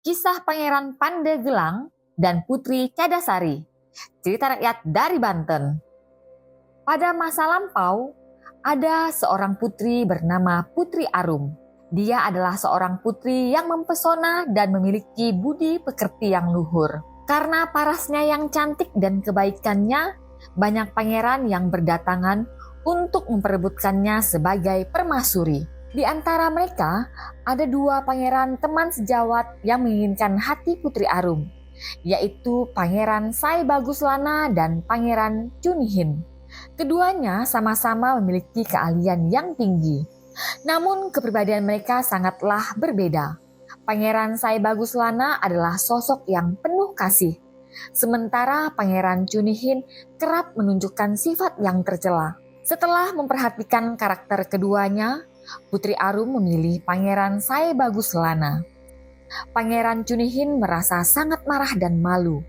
Kisah Pangeran Pandegelang dan Putri Cadasari. Cerita rakyat dari Banten. Pada masa lampau, ada seorang putri bernama Putri Arum. Dia adalah seorang putri yang mempesona dan memiliki budi pekerti yang luhur. Karena parasnya yang cantik dan kebaikannya, banyak pangeran yang berdatangan untuk memperebutkannya sebagai permaisuri. Di antara mereka, ada dua pangeran teman sejawat yang menginginkan hati Putri Arum, yaitu Pangeran Sai Baguslana dan Pangeran Cunihin. Keduanya sama-sama memiliki keahlian yang tinggi, namun kepribadian mereka sangatlah berbeda. Pangeran Sai Baguslana adalah sosok yang penuh kasih, sementara Pangeran Cunihin kerap menunjukkan sifat yang tercela. Setelah memperhatikan karakter keduanya, Putri Arum memilih Pangeran Sai Baguslana. Pangeran Cunihin merasa sangat marah dan malu.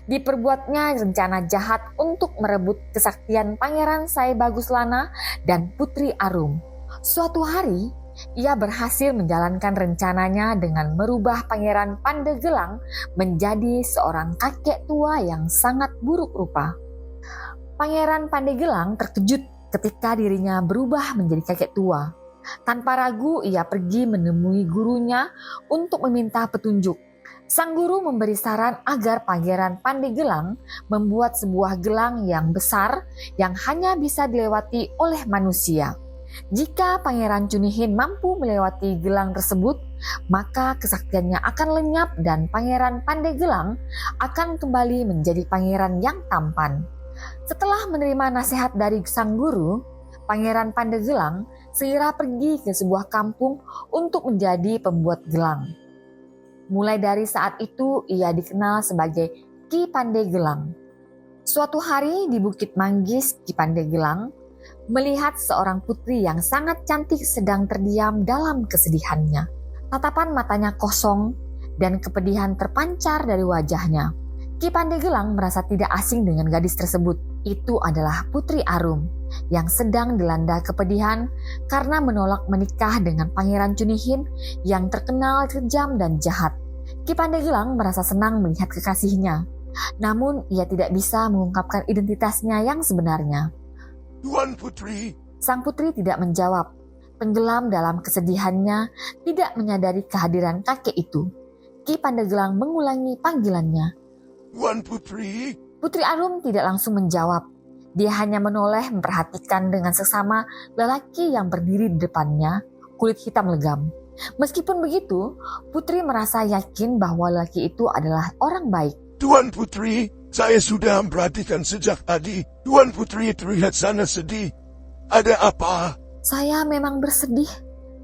Diperbuatnya rencana jahat untuk merebut kesaktian Pangeran Sai Baguslana dan Putri Arum. Suatu hari, ia berhasil menjalankan rencananya dengan merubah Pangeran Pandegelang menjadi seorang kakek tua yang sangat buruk rupa. Pangeran Pandegelang terkejut ketika dirinya berubah menjadi kakek tua. Tanpa ragu, ia pergi menemui gurunya untuk meminta petunjuk. Sang guru memberi saran agar Pangeran Pandegelang membuat sebuah gelang yang besar yang hanya bisa dilewati oleh manusia. Jika Pangeran Cunihin mampu melewati gelang tersebut, maka kesaktiannya akan lenyap dan Pangeran Pandegelang akan kembali menjadi pangeran yang tampan. Setelah menerima nasihat dari sang guru, Pangeran Pandegelang segera pergi ke sebuah kampung untuk menjadi pembuat gelang. Mulai dari saat itu ia dikenal sebagai Ki Pandegelang. Suatu hari di Bukit Manggis, Ki Pandegelang melihat seorang putri yang sangat cantik sedang terdiam dalam kesedihannya. Tatapan matanya kosong dan kepedihan terpancar dari wajahnya. Ki Pandegelang merasa tidak asing dengan gadis tersebut. Itu adalah Putri Arum yang sedang dilanda kepedihan karena menolak menikah dengan Pangeran Cunihin yang terkenal kejam dan jahat. Ki Pandegelang merasa senang melihat kekasihnya, namun ia tidak bisa mengungkapkan identitasnya yang sebenarnya. Tuan Putri. Sang putri tidak menjawab. Tenggelam dalam kesedihannya, tidak menyadari kehadiran kakek itu. Ki Pandegelang mengulangi panggilannya. Tuan Putri. Putri Arum tidak langsung menjawab. Dia hanya menoleh memperhatikan dengan seksama lelaki yang berdiri di depannya, kulit hitam legam. Meskipun begitu, Putri merasa yakin bahwa lelaki itu adalah orang baik. Tuan Putri, saya sudah memperhatikan sejak tadi. Tuan Putri terlihat sangat sedih. Ada apa? Saya memang bersedih,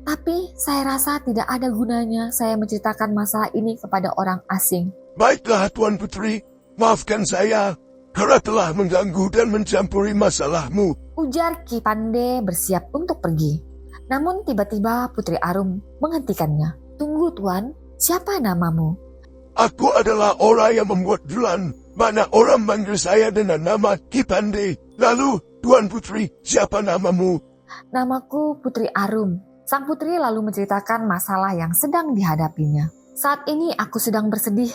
tapi saya rasa tidak ada gunanya saya menceritakan masalah ini kepada orang asing. Baiklah Tuan Putri, maafkan saya karena telah mengganggu dan mencampuri masalahmu, ujar Ki Pande bersiap untuk pergi. Namun tiba-tiba Putri Arum menghentikannya. Tunggu Tuan, siapa namamu? Aku adalah orang yang membuat gelang. Mana orang manggil saya dengan nama Ki Pande. Lalu, Tuan Putri, siapa namamu? Namaku Putri Arum. Sang putri lalu menceritakan masalah yang sedang dihadapinya. Saat ini aku sedang bersedih.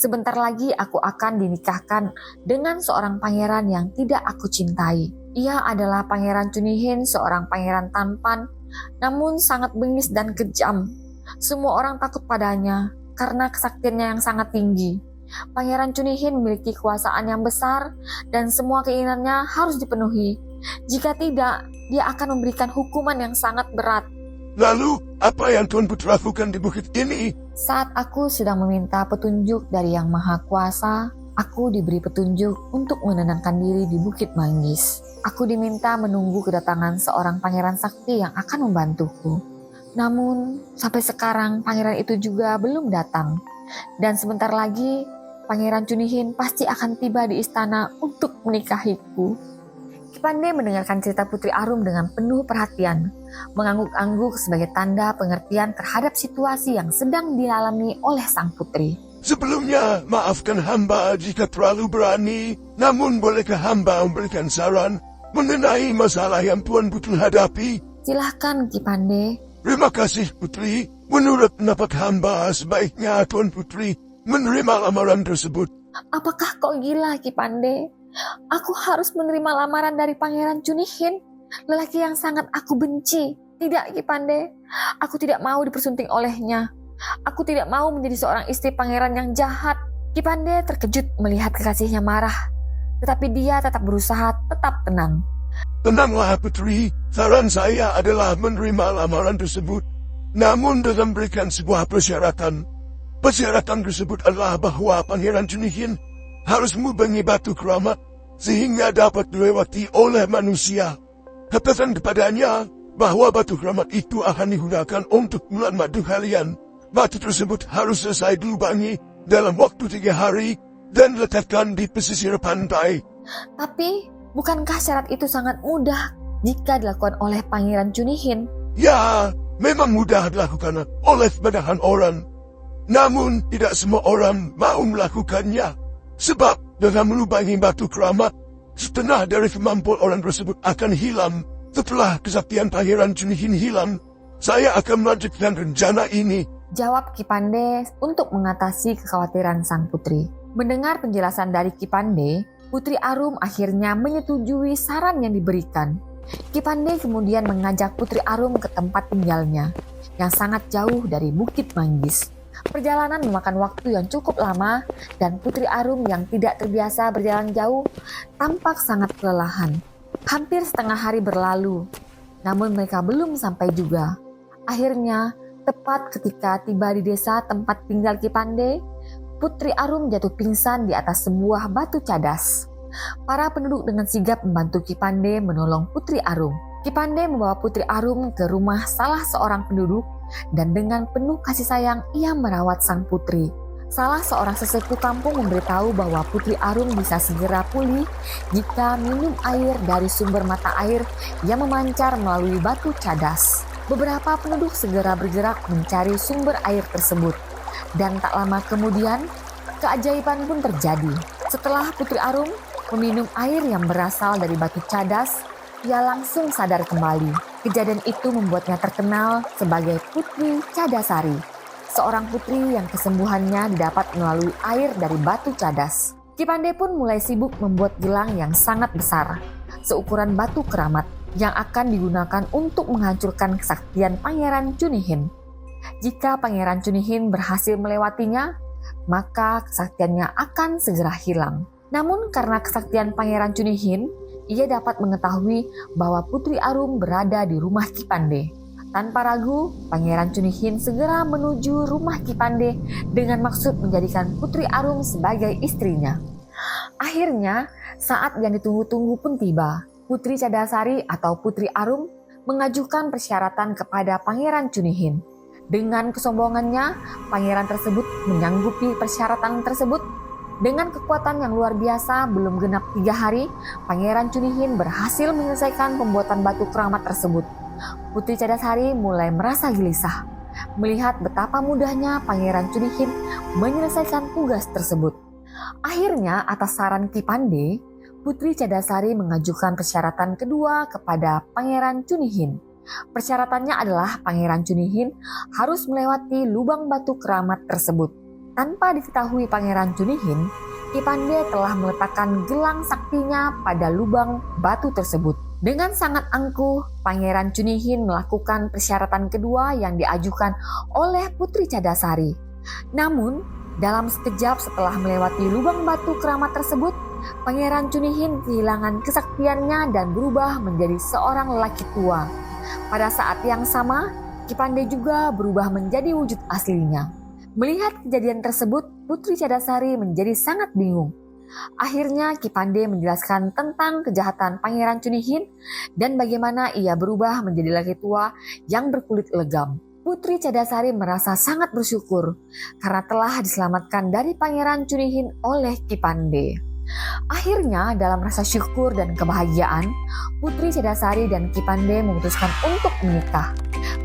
Sebentar lagi aku akan dinikahkan dengan seorang pangeran yang tidak aku cintai. Ia adalah Pangeran Cunihin, seorang pangeran tampan, namun sangat bengis dan kejam. Semua orang takut padanya karena kesaktiannya yang sangat tinggi. Pangeran Cunihin memiliki kekuasaan yang besar dan semua keinginannya harus dipenuhi. Jika tidak, dia akan memberikan hukuman yang sangat berat. Lalu, apa yang Tuan Putri lakukan di bukit ini? Saat aku sedang meminta petunjuk dari Yang Maha Kuasa, aku diberi petunjuk untuk menenangkan diri di Bukit Manggis. Aku diminta menunggu kedatangan seorang pangeran sakti yang akan membantuku. Namun, sampai sekarang pangeran itu juga belum datang. Dan sebentar lagi, Pangeran Cunihin pasti akan tiba di istana untuk menikahiku. Ki Pande mendengarkan cerita Putri Arum dengan penuh perhatian, mengangguk-angguk sebagai tanda pengertian terhadap situasi yang sedang dialami oleh sang putri. Sebelumnya, maafkan hamba jika terlalu berani, namun bolehkah hamba memberikan saran mengenai masalah yang Tuan Putri hadapi? Silahkan Ki Pande. Terima kasih Putri. Menurut pendapat hamba, sebaiknya Tuan Putri menerima lamaran tersebut. Apakah kau gila, Ki Pande? Aku harus menerima lamaran dari Pangeran Cunihin, lelaki yang sangat aku benci. Tidak, Ki Pande. Aku tidak mau dipersunting olehnya. Aku tidak mau menjadi seorang istri pangeran yang jahat. Ki Pande terkejut melihat kekasihnya marah. Tetapi dia tetap berusaha tetap tenang. Tenanglah Putri, saran saya adalah menerima lamaran tersebut. Namun dengan memberikan sebuah persyaratan. Persyaratan tersebut adalah bahwa Pangeran Cunihin harus mengubangi batu keramat sehingga dapat dilewati oleh manusia. Katakan kepadanya bahwa batu keramat itu akan digunakan untuk bulan madu kalian. Batu tersebut harus selesai dilubangi dalam waktu 3 hari dan diletakkan di pesisir pantai. Tapi, bukankah syarat itu sangat mudah jika dilakukan oleh Pangeran Cunihin? Ya, memang mudah dilakukan oleh kebanyakan orang. Namun, tidak semua orang mau melakukannya. Sebab, dengan melubangi batu keramat, setengah dari kemampuan orang tersebut akan hilang. Setelah kesaktian Pangeran Cunihin hilang, saya akan melanjutkan rencana ini. Jawab Ki Pande untuk mengatasi kekhawatiran sang putri. Mendengar penjelasan dari Ki Pande, Putri Arum akhirnya menyetujui saran yang diberikan. Ki Pande kemudian mengajak Putri Arum ke tempat tinggalnya, yang sangat jauh dari Bukit Manggis. Perjalanan memakan waktu yang cukup lama dan Putri Arum yang tidak terbiasa berjalan jauh tampak sangat kelelahan. Hampir setengah hari berlalu, namun mereka belum sampai juga. Akhirnya, tepat ketika tiba di desa tempat tinggal Ki Pande, Putri Arum jatuh pingsan di atas sebuah batu cadas. Para penduduk dengan sigap membantu Ki Pande menolong Putri Arum. Ki Pande membawa Putri Arum ke rumah salah seorang penduduk dan dengan penuh kasih sayang ia merawat sang putri. Salah seorang sesepuh kampung memberitahu bahwa Putri Arum bisa segera pulih jika minum air dari sumber mata air yang memancar melalui batu cadas. Beberapa penduduk segera bergerak mencari sumber air tersebut. Dan tak lama kemudian, keajaiban pun terjadi. Setelah Putri Arum meminum air yang berasal dari batu cadas, ia langsung sadar kembali. Kejadian itu membuatnya terkenal sebagai Putri Cadasari, seorang putri yang kesembuhannya didapat melalui air dari batu cadas. Ki Pande pun mulai sibuk membuat gelang yang sangat besar, seukuran batu keramat, yang akan digunakan untuk menghancurkan kesaktian Pangeran Cunihin. Jika Pangeran Cunihin berhasil melewatinya, maka kesaktiannya akan segera hilang. Namun karena kesaktian Pangeran Cunihin, ia dapat mengetahui bahwa Putri Arum berada di rumah Ki Pande. Tanpa ragu, Pangeran Cunihin segera menuju rumah Ki Pande dengan maksud menjadikan Putri Arum sebagai istrinya. Akhirnya, saat yang ditunggu-tunggu pun tiba. Putri Cadasari atau Putri Arum mengajukan persyaratan kepada Pangeran Cunihin. Dengan kesombongannya, pangeran tersebut menyanggupi persyaratan tersebut. Dengan kekuatan yang luar biasa, belum genap 3 hari, Pangeran Cunihin berhasil menyelesaikan pembuatan batu keramat tersebut. Putri Cadasari mulai merasa gelisah, melihat betapa mudahnya Pangeran Cunihin menyelesaikan tugas tersebut. Akhirnya, atas saran Ki Pande, Putri Cadasari mengajukan persyaratan kedua kepada Pangeran Cunihin. Persyaratannya adalah Pangeran Cunihin harus melewati lubang batu keramat tersebut. Tanpa diketahui Pangeran Cunihin, Ki Pande telah meletakkan gelang saktinya pada lubang batu tersebut. Dengan sangat angkuh, Pangeran Cunihin melakukan persyaratan kedua yang diajukan oleh Putri Cadasari. Namun, dalam sekejap setelah melewati lubang batu keramat tersebut, Pangeran Cunihin kehilangan kesaktiannya dan berubah menjadi seorang lelaki tua. Pada saat yang sama, Ki Pande juga berubah menjadi wujud aslinya. Melihat kejadian tersebut, Putri Cadasari menjadi sangat bingung. Akhirnya Ki Pande menjelaskan tentang kejahatan Pangeran Cunihin dan bagaimana ia berubah menjadi lelaki tua yang berkulit legam. Putri Cadasari merasa sangat bersyukur karena telah diselamatkan dari Pangeran Cunihin oleh Ki Pande. Akhirnya dalam rasa syukur dan kebahagiaan, Putri Cadasari dan Ki Pande memutuskan untuk menikah.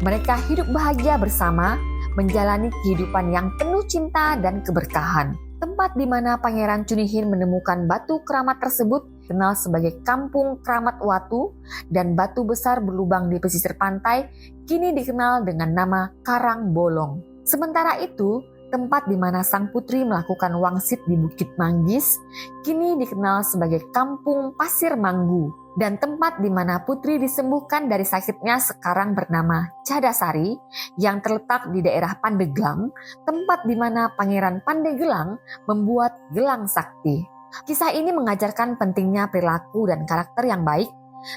Mereka hidup bahagia bersama, menjalani kehidupan yang penuh cinta dan keberkahan. Tempat di mana Pangeran Cunihin menemukan batu keramat tersebut dikenal sebagai Kampung Keramat Watu dan batu besar berlubang di pesisir pantai kini dikenal dengan nama Karangbolong. Sementara itu, tempat di mana sang putri melakukan wangsit di Bukit Manggis kini dikenal sebagai Kampung Pasir Manggu. Dan tempat di mana putri disembuhkan dari sakitnya sekarang bernama Cadasari yang terletak di daerah Pandeglang, tempat di mana Pangeran Pandegelang membuat gelang sakti. Kisah ini mengajarkan pentingnya perilaku dan karakter yang baik,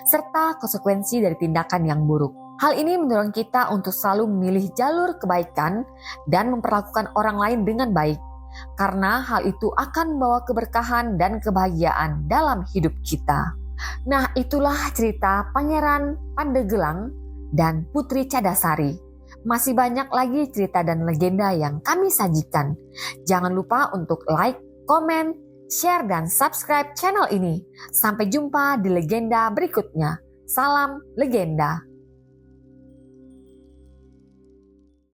serta konsekuensi dari tindakan yang buruk. Hal ini mendorong kita untuk selalu memilih jalur kebaikan dan memperlakukan orang lain dengan baik, karena hal itu akan membawa keberkahan dan kebahagiaan dalam hidup kita. Nah, itulah cerita Pangeran Pandegelang dan Putri Cadasari. Masih banyak lagi cerita dan legenda yang kami sajikan. Jangan lupa untuk like, komen, share, dan subscribe channel ini. Sampai jumpa di legenda berikutnya. Salam legenda.